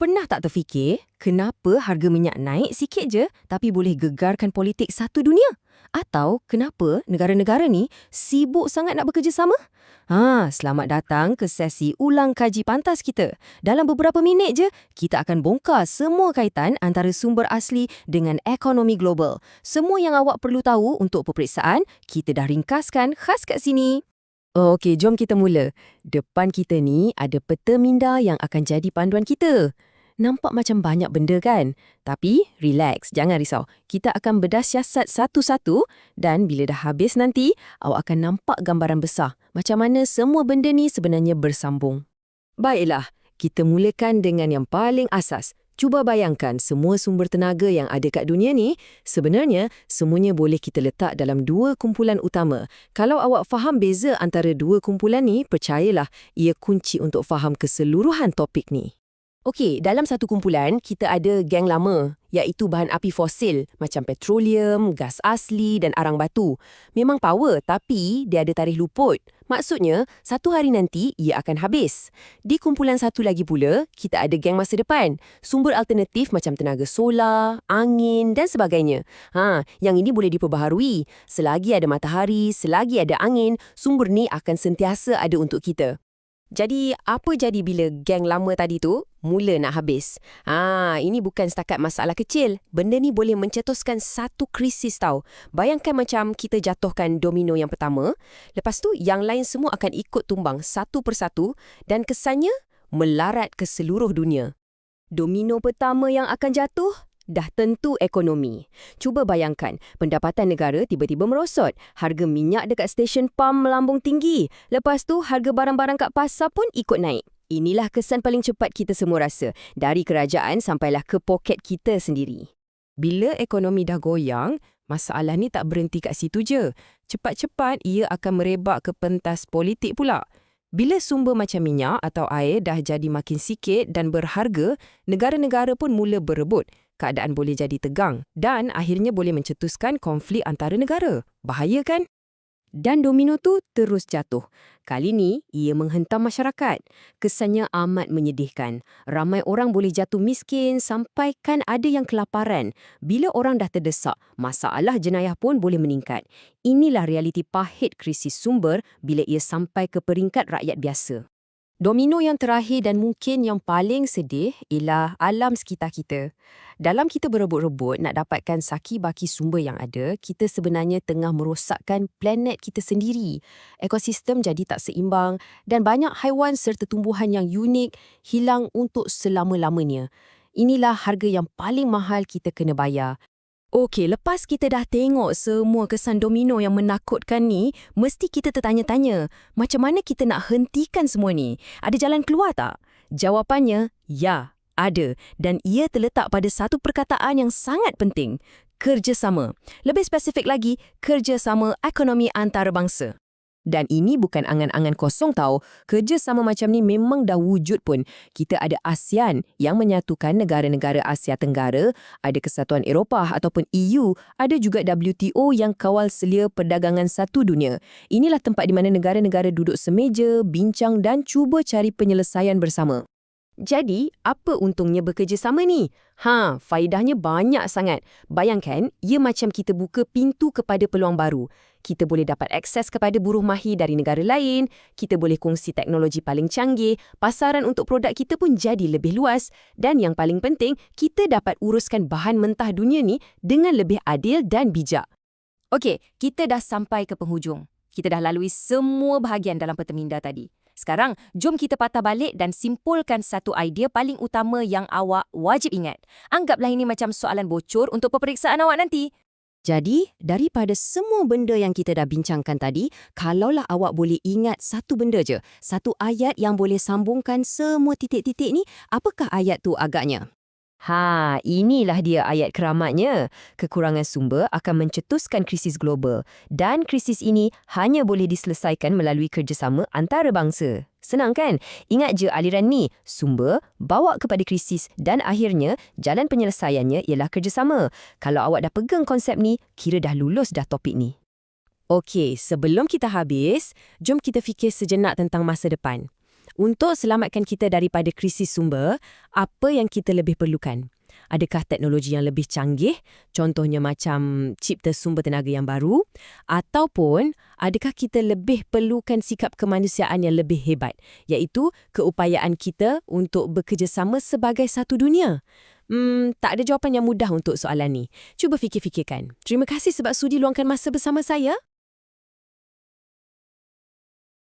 Pernah tak terfikir kenapa harga minyak naik sikit je tapi boleh gegarkan politik satu dunia? Atau kenapa negara-negara ni sibuk sangat nak bekerjasama? Selamat datang ke sesi ulang kaji pantas kita. Dalam beberapa minit je, kita akan bongkar semua kaitan antara sumber asli dengan ekonomi global. Semua yang awak perlu tahu untuk peperiksaan, kita dah ringkaskan khas kat sini. Okey, jom kita mula. Depan kita ni ada peta minda yang akan jadi panduan kita. Nampak macam banyak benda kan? Tapi, relax, jangan risau. Kita akan bedah siasat satu-satu dan bila dah habis nanti, awak akan nampak gambaran besar. Macam mana semua benda ni sebenarnya bersambung. Baiklah, kita mulakan dengan yang paling asas. Cuba bayangkan semua sumber tenaga yang ada kat dunia ni, sebenarnya semuanya boleh kita letak dalam dua kumpulan utama. Kalau awak faham beza antara dua kumpulan ni, percayalah, ia kunci untuk faham keseluruhan topik ni. Okey, dalam satu kumpulan, kita ada geng lama, iaitu bahan api fosil macam petroleum, gas asli dan arang batu. Memang power, tapi dia ada tarikh luput. Maksudnya, satu hari nanti ia akan habis. Di kumpulan satu lagi pula, kita ada geng masa depan. Sumber alternatif macam tenaga solar, angin dan sebagainya. Yang ini boleh diperbaharui. Selagi ada matahari, selagi ada angin, sumber ni akan sentiasa ada untuk kita. Jadi, apa jadi bila geng lama tadi tu mula nak habis? Ini bukan setakat masalah kecil. Benda ni boleh mencetuskan satu krisis tau. Bayangkan macam kita jatuhkan domino yang pertama, lepas tu yang lain semua akan ikut tumbang satu persatu dan kesannya melarat ke seluruh dunia. Domino pertama yang akan jatuh, dah tentu ekonomi. Cuba bayangkan, pendapatan negara tiba-tiba merosot. Harga minyak dekat stesen pam melambung tinggi. Lepas tu, harga barang-barang kat pasar pun ikut naik. Inilah kesan paling cepat kita semua rasa. Dari kerajaan sampailah ke poket kita sendiri. Bila ekonomi dah goyang, masalah ni tak berhenti kat situ je. Cepat-cepat, ia akan merebak ke pentas politik pula. Bila sumber macam minyak atau air dah jadi makin sikit dan berharga, negara-negara pun mula berebut. Keadaan boleh jadi tegang dan akhirnya boleh mencetuskan konflik antara negara. Bahaya kan? Dan domino tu terus jatuh. Kali ni, ia menghentam masyarakat. Kesannya amat menyedihkan. Ramai orang boleh jatuh miskin sampai kan ada yang kelaparan. Bila orang dah terdesak, masalah jenayah pun boleh meningkat. Inilah realiti pahit krisis sumber bila ia sampai ke peringkat rakyat biasa. Domino yang terakhir dan mungkin yang paling sedih ialah alam sekitar kita. Dalam kita berebut-rebut nak dapatkan saki-baki sumber yang ada, kita sebenarnya tengah merosakkan planet kita sendiri. Ekosistem jadi tak seimbang dan banyak haiwan serta tumbuhan yang unik hilang untuk selama-lamanya. Inilah harga yang paling mahal kita kena bayar. Okey, lepas kita dah tengok semua kesan domino yang menakutkan ni, mesti kita tertanya-tanya, macam mana kita nak hentikan semua ni? Ada jalan keluar tak? Jawapannya, ya, ada. Dan ia terletak pada satu perkataan yang sangat penting, kerjasama. Lebih spesifik lagi, kerjasama ekonomi antarabangsa. Dan ini bukan angan-angan kosong tau. Kerjasama macam ni memang dah wujud pun. Kita ada ASEAN yang menyatukan negara-negara Asia Tenggara, ada Kesatuan Eropah ataupun EU, ada juga WTO yang kawal selia perdagangan satu dunia. Inilah tempat di mana negara-negara duduk semeja, bincang dan cuba cari penyelesaian bersama. Jadi, apa untungnya bekerjasama ni? Faedahnya banyak sangat. Bayangkan, ia macam kita buka pintu kepada peluang baru. Kita boleh dapat akses kepada buruh mahir dari negara lain, kita boleh kongsi teknologi paling canggih, pasaran untuk produk kita pun jadi lebih luas, dan yang paling penting, kita dapat uruskan bahan mentah dunia ni dengan lebih adil dan bijak. Okey, kita dah sampai ke penghujung. Kita dah lalui semua bahagian dalam peta minda tadi. Sekarang, jom kita patah balik dan simpulkan satu idea paling utama yang awak wajib ingat. Anggaplah ini macam soalan bocor untuk peperiksaan awak nanti. Jadi, daripada semua benda yang kita dah bincangkan tadi, kalaulah awak boleh ingat satu benda je, satu ayat yang boleh sambungkan semua titik-titik ni, apakah ayat tu agaknya? Inilah dia ayat keramatnya. Kekurangan sumber akan mencetuskan krisis global dan krisis ini hanya boleh diselesaikan melalui kerjasama antarabangsa. Senang kan? Ingat je aliran ni, sumber bawa kepada krisis dan akhirnya jalan penyelesaiannya ialah kerjasama. Kalau awak dah pegang konsep ni, kira dah lulus dah topik ni. Okey, sebelum kita habis, jom kita fikir sejenak tentang masa depan. Untuk selamatkan kita daripada krisis sumber, apa yang kita lebih perlukan? Adakah teknologi yang lebih canggih, contohnya macam cipta sumber tenaga yang baru? Ataupun adakah kita lebih perlukan sikap kemanusiaan yang lebih hebat, iaitu keupayaan kita untuk bekerjasama sebagai satu dunia? Tak ada jawapan yang mudah untuk soalan ni. Cuba fikir-fikirkan. Terima kasih sebab sudi luangkan masa bersama saya.